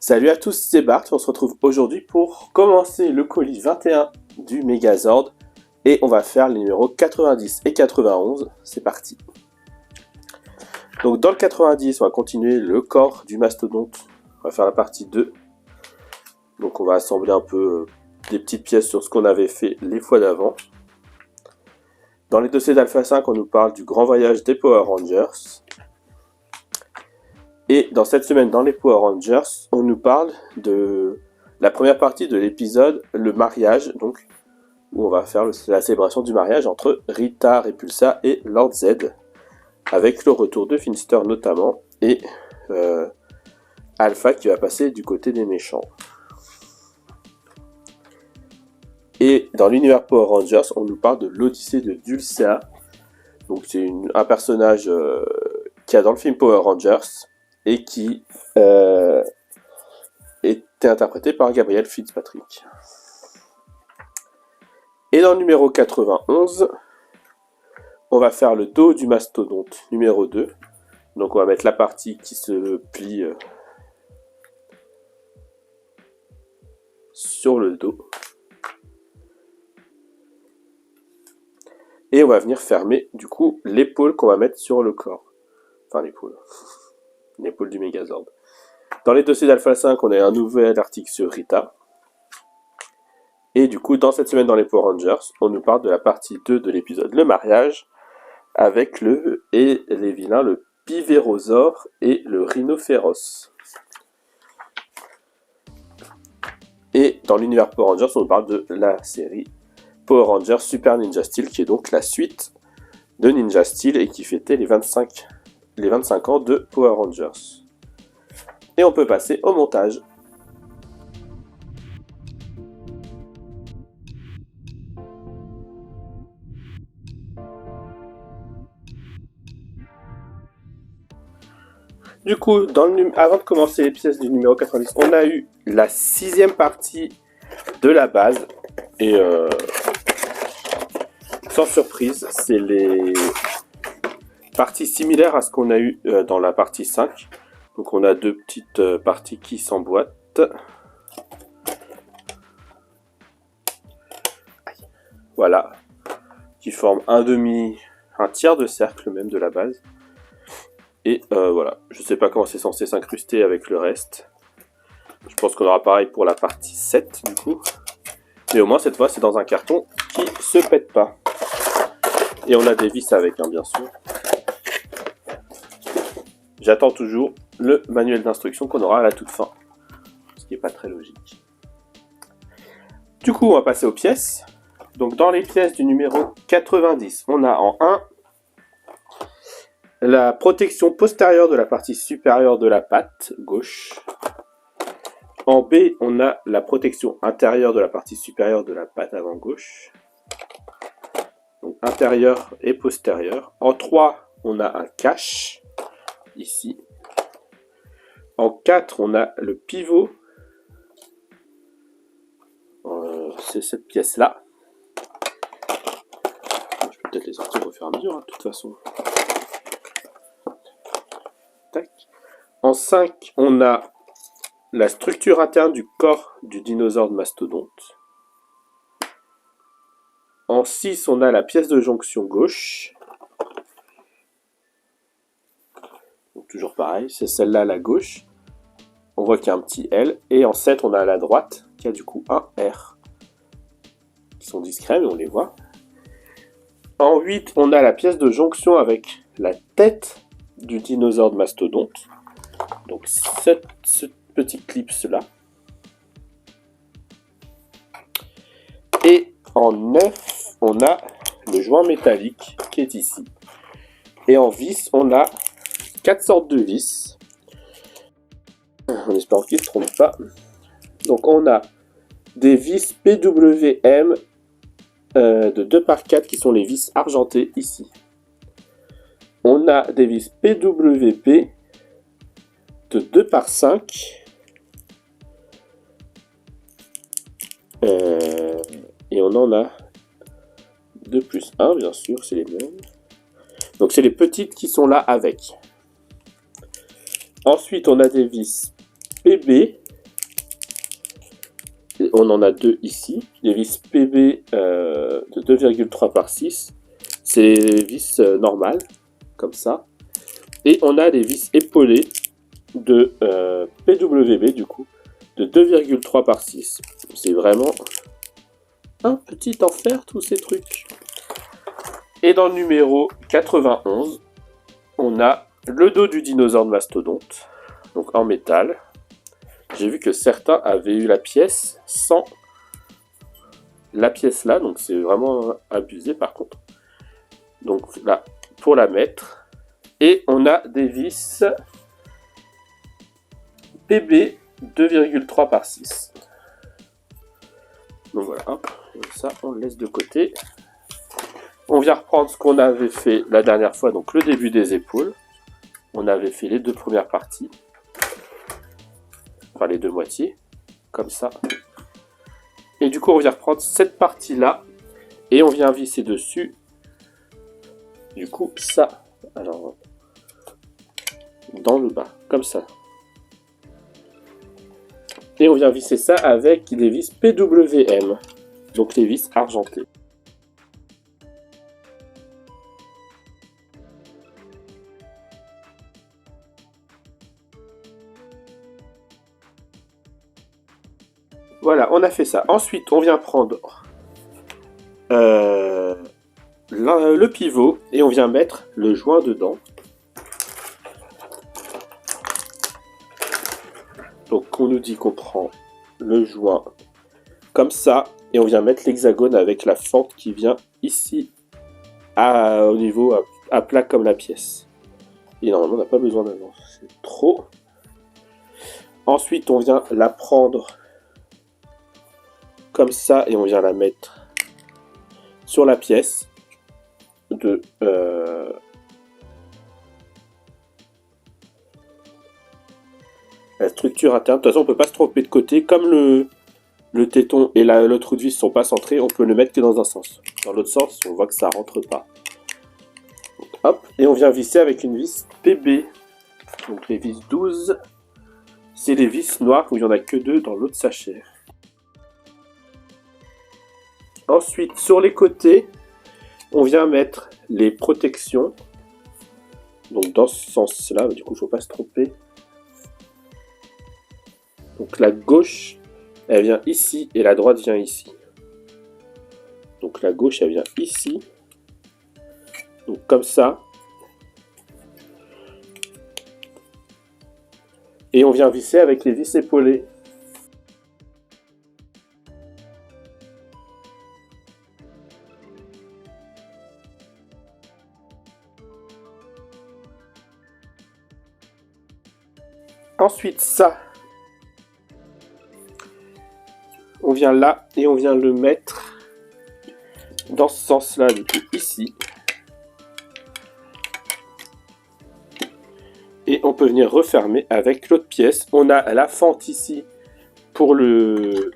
Salut à tous, c'est Bart, on se retrouve aujourd'hui pour commencer le colis 21 du Megazord et on va faire les numéros 90 et 91, c'est parti. Donc dans le 90, on va continuer le corps du mastodonte, on va faire la partie 2. Donc on va assembler un peu des petites pièces sur ce qu'on avait fait les fois d'avant. Dans les dossiers d'Alpha 5, on nous parle du grand voyage des Power Rangers. Et dans cette semaine, dans les Power Rangers, on nous parle de la première partie de l'épisode, le mariage, donc, où on va faire la célébration du mariage entre Rita, Repulsa et Lord Z, avec le retour de Finster notamment, et Alpha qui va passer du côté des méchants. Et dans l'univers Power Rangers, on nous parle de l'Odyssée de Dulcea, donc c'est un personnage qu'il y a dans le film Power Rangers, et qui était interprété par Gabriel Fitzpatrick. Et dans le numéro 91, on va faire le dos du mastodonte numéro 2. Donc on va mettre la partie qui se plie sur le dos. Et on va venir fermer du coup l'épaule qu'on va mettre sur le corps. Enfin l'épaule. L'épaule du Megazord. Dans les dossiers d'Alpha 5, on a un nouvel article sur Rita. Et du coup, dans cette semaine dans les Power Rangers, on nous parle de la partie 2 de l'épisode Le mariage, avec les vilains, le Piverosaure et le Rhinophéros. Et dans l'univers Power Rangers, on nous parle de la série Power Rangers Super Ninja Steel, qui est donc la suite de Ninja Steel et qui fêtait les 25 ans de Power Rangers. Et on peut passer au montage. Du coup, avant de commencer les pièces du numéro 90, on a eu la 6e partie de la base. Et sans surprise, c'est les parties similaires à ce qu'on a eu dans la partie 5. Donc on a deux petites parties qui s'emboîtent. Voilà. Qui forment un tiers de cercle même de la base. Et voilà. Je sais pas comment c'est censé s'incruster avec le reste. Je pense qu'on aura pareil pour la partie 7 du coup. Mais au moins cette fois c'est dans un carton qui se pète pas. Et on a des vis avec, hein, bien sûr. J'attends toujours le manuel d'instruction qu'on aura à la toute fin. Ce qui n'est pas très logique. Du coup, on va passer aux pièces. Donc, dans les pièces du numéro 90, on a en 1 la protection postérieure de la partie supérieure de la patte gauche. En B, on a la protection intérieure de la partie supérieure de la patte avant gauche. Donc, intérieure et postérieure. En 3, on a un cache. Ici. En 4, on a le pivot. C'est cette pièce-là. Je peux peut-être les sortir au fur et à mesure, hein, de toute façon. Tac. En 5, on a la structure interne du corps du dinosaure de mastodonte. En 6, on a la pièce de jonction gauche. Donc toujours pareil, c'est celle-là à la gauche. On voit qu'il y a un petit L. Et en 7, on a à la droite, qui a du coup un R. Qui sont discrets, mais on les voit. En 8, on a la pièce de jonction avec la tête du dinosaure de mastodonte. Donc ce petit clips-là. Et en 9, on a le joint métallique qui est ici. Et en vis, on a 4 sortes de vis. En espérant qu'ils ne se trompent pas. Donc on a des vis PWM de 2x4 qui sont les vis argentées ici. On a des vis PWP de 2x5. Et on en a 2 plus 1, bien sûr, c'est les mêmes. Donc c'est les petites qui sont là avec. Ensuite, on a des vis PB on en a deux ici, les vis PB de 2,3 par 6. C'est les vis normales, comme ça. Et on a des vis épaulées de PWB, du coup, de 2,3 par 6. C'est vraiment un petit enfer, tous ces trucs. Et dans le numéro 91, on a le dos du dinosaure de mastodonte, donc en métal. J'ai vu que certains avaient eu la pièce sans la pièce là, donc c'est vraiment abusé par contre. Donc là, pour la mettre. Et on a des vis PB 2,3 par 6. Donc voilà, hop, comme ça on le laisse de côté. On vient reprendre ce qu'on avait fait la dernière fois, donc le début des épaules. On avait fait les deux premières parties. Enfin les deux moitiés, comme ça. Et du coup on vient reprendre cette partie-là. Et on vient visser dessus. Du coup ça, alors dans le bas, comme ça. Et on vient visser ça avec des vis PWM, donc les vis argentées. Voilà, on a fait ça. Ensuite, on vient prendre le pivot et on vient mettre le joint dedans. Donc on nous dit qu'on prend le joint comme ça et on vient mettre l'hexagone avec la fente qui vient ici au niveau à plat comme la pièce. Et normalement on n'a pas besoin d'avant, c'est trop. Ensuite on vient la prendre comme ça et on vient la mettre sur la pièce de la structure interne. De toute façon on peut pas se tromper de côté, comme le téton et l'autre vis sont pas centrés, on peut le mettre que dans un sens. Dans l'autre sens on voit que ça rentre pas. Donc, hop, et on vient visser avec une vis PB. Donc les vis 12, c'est les vis noires où il n'y en a que deux dans l'autre sachet. Ensuite, sur les côtés, on vient mettre les protections. Donc dans ce sens-là, du coup, il ne faut pas se tromper. Donc la gauche, elle vient ici et la droite vient ici. Donc la gauche, elle vient ici. Donc comme ça. Et on vient visser avec les vis épaulées. Ensuite, ça, on vient là et on vient le mettre dans ce sens-là, du coup, ici. Et on peut venir refermer avec l'autre pièce. On a la fente ici pour le...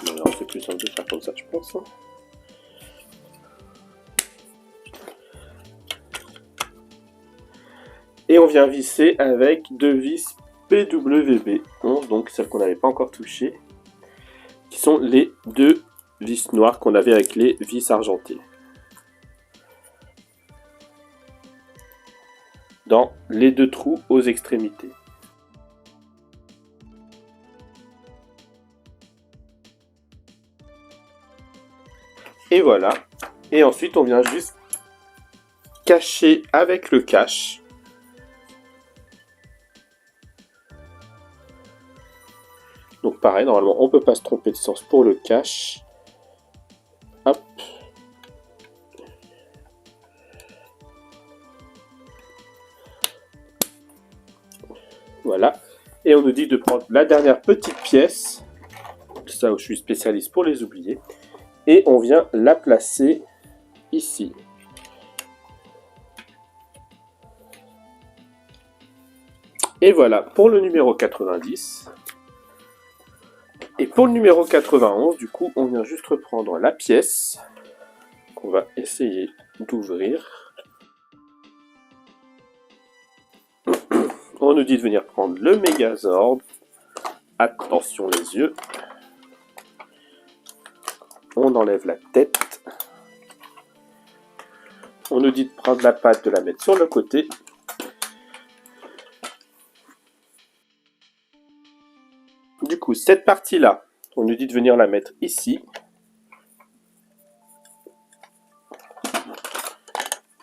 Alors, c'est plus simple de faire comme ça, je pense. Et on vient visser avec deux vis PWB 11, donc celles qu'on n'avait pas encore touchées, qui sont les deux vis noires qu'on avait avec les vis argentées. Dans les deux trous aux extrémités. Et voilà. Et ensuite, on vient juste cacher avec le cache. Donc pareil, normalement, on ne peut pas se tromper de sens pour le cache. Hop. Voilà. Et on nous dit de prendre la dernière petite pièce. Ça où je suis spécialiste pour les oublier. Et on vient la placer ici. Et voilà pour le numéro 90. Et pour le numéro 91, du coup, on vient juste reprendre la pièce qu'on va essayer d'ouvrir. On nous dit de venir prendre le Megazord. Attention les yeux. On enlève la tête. On nous dit de prendre la pâte, de la mettre sur le côté. Du coup, cette partie-là, on nous dit de venir la mettre ici.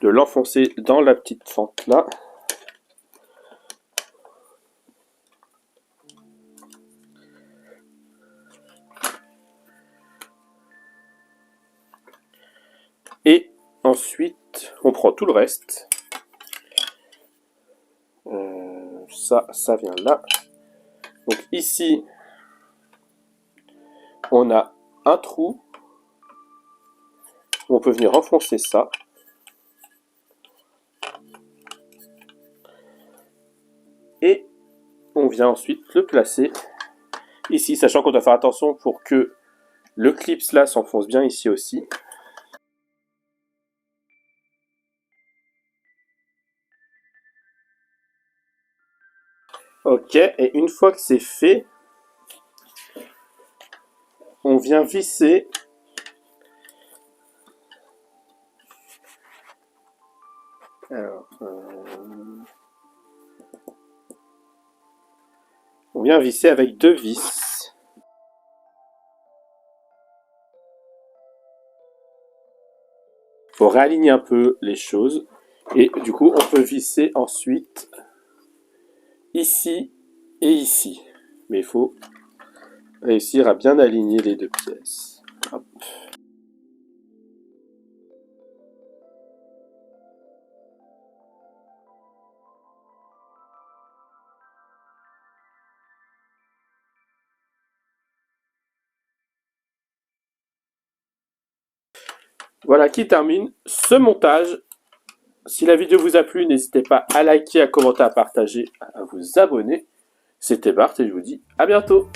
De l'enfoncer dans la petite fente là. Et ensuite, on prend tout le reste. Ça vient là. Donc ici, on a un trou. On peut venir enfoncer ça. Et on vient ensuite le placer ici, sachant qu'on doit faire attention pour que le clip là s'enfonce bien ici aussi. Ok, et une fois que c'est fait, on vient visser on vient visser avec 2 vis. Faut réaligner un peu les choses. Et du coup, on peut visser ensuite ici et ici. Mais il faut réussir à bien aligner les 2 pièces. Hop. Voilà qui termine ce montage. Si la vidéo vous a plu, n'hésitez pas à liker, à commenter, à partager, à vous abonner. C'était Bart et je vous dis à bientôt.